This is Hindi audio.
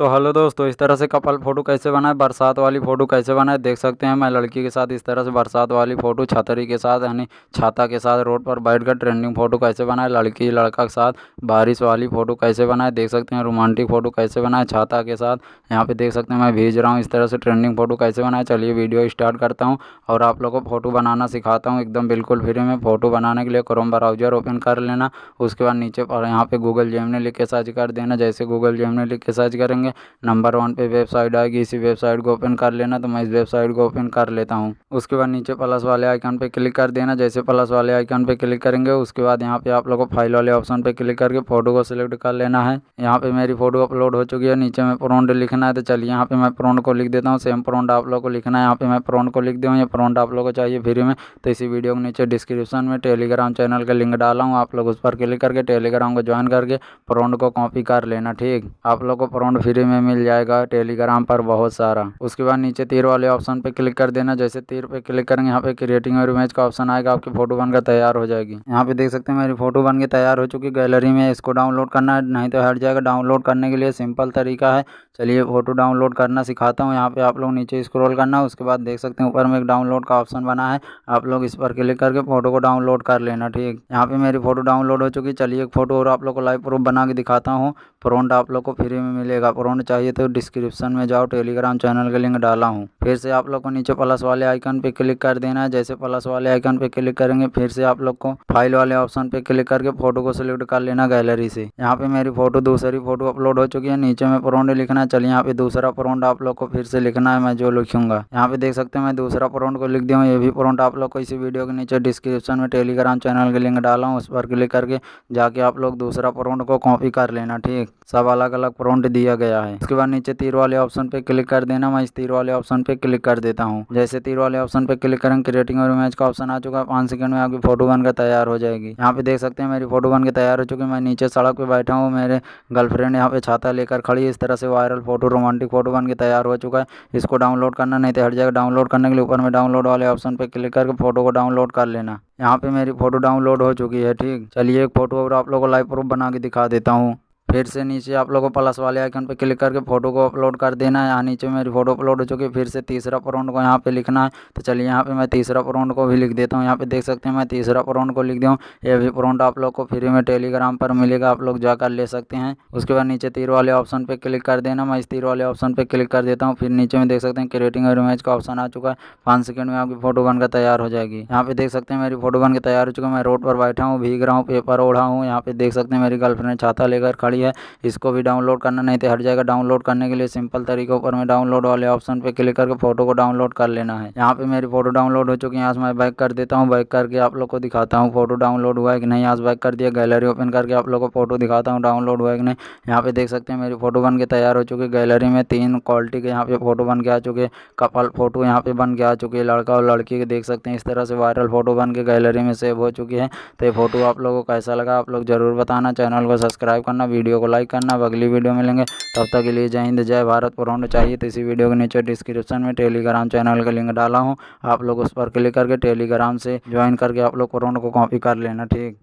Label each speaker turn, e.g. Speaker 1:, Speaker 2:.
Speaker 1: तो हेलो दोस्तों, इस तरह से कपल फ़ोटो कैसे बनाए, बरसात वाली फ़ोटो कैसे बनाए देख सकते हैं। मैं लड़की के साथ इस तरह से बरसात वाली फ़ोटो छतरी के साथ यानी छाता के साथ रोड पर बैठकर ट्रेंडिंग फ़ोटो कैसे बनाए, लड़की लड़का के साथ बारिश वाली फ़ोटो कैसे बनाए देख सकते हैं, रोमांटिक फ़ोटो कैसे बनाए छाता के साथ। यहाँ पे देख सकते हैं मैं भेज रहा हूँ इस तरह से ट्रेंडिंग फ़ोटो कैसे बनाए। चलिए वीडियो स्टार्ट करता हूँ और आप लोगों को फ़ोटो बनाना सिखाता हूँ एकदम बिल्कुल फ्री में। फ़ोटो बनाने के लिए क्रोम ब्राउज़र ओपन कर लेना, उसके बाद नीचे पर यहाँ पे गूगल जेमिनी लिख के सर्च कर देना। जैसे गूगल जेमिनी लिख के सर्च करेंगे नंबर 1 पे वेबसाइट आएगी, इसी वेबसाइट को ओपन कर लेना। तो मैं इस वेबसाइट को ओपन कर लेता हूँ। उसके बाद नीचे प्लस वाले आइकन पे क्लिक कर देना। जैसे प्लस वाले आइकन पे क्लिक करेंगे उसके बाद यहाँ पे आप लोगों को फाइल वाले ऑप्शन पे क्लिक करके फ़ोटो को सिलेक्ट कर लेना है। यहाँ पे मेरी फ़ोटो अपलोड हो चुकी है, नीचे में प्रॉम्प्ट लिखना है। तो चलिए यहाँ पे मैं प्रॉम्प्ट को लिख देता हूँ, सेम प्रॉम्प्ट आप लोगों को लिखना है। यहाँ पे मैं प्रॉम्प्ट को लिख दूँ, ये प्रॉम्प्ट आप लोगों को चाहिए फ्री में। तो इसी वीडियो के नीचे डिस्क्रिप्शन में टेलीग्राम चैनल का लिंक डाला हूँ, आप लोग उस पर क्लिक करके टेलीग्राम को ज्वाइन करके प्रॉम्प्ट को कॉपी कर लेना। ठीक, आप लोग को प्रॉम्प्ट फ्री में मिल जाएगा टेलीग्राम पर बहुत सारा। उसके बाद नीचे तीर वाले ऑप्शन पे क्लिक कर देना। जैसे तीर पे क्लिक करेंगे यहाँ पे क्रिएटिंग और इमेज का ऑप्शन आएगा, आपकी फोटो बनकर तैयार हो जाएगी। यहाँ पे देख सकते हैं मेरी फोटो बन के तैयार हो चुकी गैलरी में। इसको डाउनलोड करना है, नहीं तो हट जाएगा। डाउनलोड करने के लिए सिंपल तरीका है, चलिए फोटो डाउनलोड करना सिखाता हूँ। यहाँ पे आप लोग नीचे स्क्रॉल करना है, उसके बाद देख सकते हैं ऊपर में एक डाउनलोड का ऑप्शन बना है, आप लोग इस पर क्लिक करके फोटो को डाउनलोड कर लेना। ठीक, यहाँ पे मेरी फोटो डाउनलोड हो चुकी। चलिए एक फोटो और आप लोग को लाइव प्रूफ बना के दिखाता हूँ। प्रॉम्प्ट आप लोग को फ्री में मिलेगा, प्रॉम्प्ट चाहिए तो डिस्क्रिप्शन में जाओ, टेलीग्राम चैनल का लिंक डाला हूँ। फिर से आप लोग को नीचे प्लस वाले आइकन पे क्लिक कर देना है। जैसे प्लस वाले आइकन पे क्लिक करेंगे फिर से आप लोग को फाइल वाले ऑप्शन पे क्लिक करके फोटो को सिलेक्ट कर लेना गैलरी से। यहाँ पे मेरी फोटो दूसरी फोटो अपलोड हो चुकी है, नीचे में प्रॉम्प्ट लिखना है। चलिए यहाँ पे दूसरा प्रॉम्प्ट आप लोग को फिर से लिखना है, मैं जो लिखूंगा। यहाँ पे देख सकते हैं मैं दूसरा प्रॉम्प्ट को लिख दिया हूँ। ये भी प्रॉम्प्ट आप लोग को इसी वीडियो के नीचे डिस्क्रिप्शन में टेलीग्राम चैनल का लिंक डाला हूँ, उस पर क्लिक करके जाके आप लोग दूसरा प्रॉम्प्ट को कॉपी कर लेना। ठीक, सब अलग अलग प्रॉम्प्ट दिया गया है। उसके बाद नीचे तीर वाले ऑप्शन पे क्लिक कर देना, मैं इस तीर वाले ऑप्शन पे क्लिक कर देता हूँ। जैसे तीर वाले ऑप्शन पे क्लिक करेंगे क्रिएटिंग और इमेज का ऑप्शन आ चुका है, 5 सेकंड में आपकी फोटो बनकर तैयार हो जाएगी। यहाँ पे देख सकते हैं मेरी फोटो बनकर तैयार हो चुकी है। मैं नीचे सड़क पे बैठा हूँ, मेरे गर्लफ्रेंड यहाँ पे छाता लेकर खड़ी है। इस तरह से वायरल फोटो रोमांटिक फोटो बनकर तैयार हो चुका है। इसको डाउनलोड करना नहीं तो हट जाएगा। डाउनलोड करने के लिए ऊपर में डाउनलोड वाले ऑप्शन पे क्लिक करके फोटो को डाउनलोड कर लेना। यहाँ पे मेरी फोटो डाउनलोड हो चुकी है। ठीक, चलिए एक फोटो और आप लोगों को लाइव प्रूफ बना के दिखा देता हूँ। फिर से नीचे आप लोगों को प्लस वाले आइकन पे क्लिक करके फोटो को अपलोड कर देना है। यहाँ नीचे मेरी फोटो अपलोड हो चुकी है। फिर से तीसरा प्रॉम्प्ट को यहाँ पे लिखना है। तो चलिए यहाँ पे मैं तीसरा प्रॉम्प्ट को भी लिख देता हूँ। यहाँ पे देख सकते हैं मैं तीसरा प्रॉम्प्ट को लिख दिया हूँ। ये भी प्रॉम्प्ट आप लोग को फ्री में टेलीग्राम पर मिलेगा, आप लोग जाकर ले सकते हैं। उसके बाद नीचे तीर वाले ऑप्शन पे क्लिक कर देना, मैं इस तीर वाले ऑप्शन पे क्लिक कर देता हूँ। फिर नीचे में देख सकते हैं क्रिएटिंग और इमेज का ऑप्शन आ चुका है, 5 सेकंड में आपकी फोटो बनकर तैयार हो जाएगी। यहाँ पे देख सकते हैं मेरी फोटो बनकर तैयार हो चुका है। मैं रोड पर बैठा हूँ, भीग रहा हूँ, पेपर ओढ़ा हूँ। यहाँ पे देख सकते हैं मेरी गर्लफ्रेंड छाता लेकर खड़ी है। इसको डाउनलोड करना नहीं तो हट जाएगा। डाउनलोड करने के लिए सिंपल तरीके ऊपर में डाउनलोड वाले ऑप्शन पे क्लिक करके फोटो को डाउनलोड कर लेना है। यहाँ पे मेरी फोटो डाउनलोड हो चुकी है। यहाँ से मैं बैक कर देता हूँ, बैक करके आप लोग को दिखाता हूँ फोटो डाउनलोड हुआ है कि नहीं। यहाँ से बैक कर दिया, गैलरी ओपन करके आप लोग को फोटो दिखाता हूँ डाउनलोड हुआ है कि नहीं। यहाँ पे देख सकते हैं मेरी फोटो बन के तैयार हो चुकी है। गैलरी में 3 क्वालिटी के यहाँ पे फोटो बन के आ चुके हैं। कपल फोटो यहाँ पे बन के आ चुकी है, लड़का और लड़की के देख सकते हैं। इस तरह से वायरल फोटो बन के गैलरी में सेव हो चुकी है। तो ये फोटो आप लोगों को कैसा लगा आप लोग जरूर बताना। चैनल को सब्सक्राइब करना, वीडियो को लाइक करना। अगली वीडियो मिलेंगे, तब तक के लिए जय हिंद जय भारत। प्रॉम्प्ट चाहिए तो इसी वीडियो के नीचे डिस्क्रिप्शन में टेलीग्राम चैनल का लिंक डाला हूँ, आप लोग उस पर क्लिक करके टेलीग्राम से ज्वाइन करके आप लोग प्रॉम्प्ट को कॉपी कर लेना। ठीक।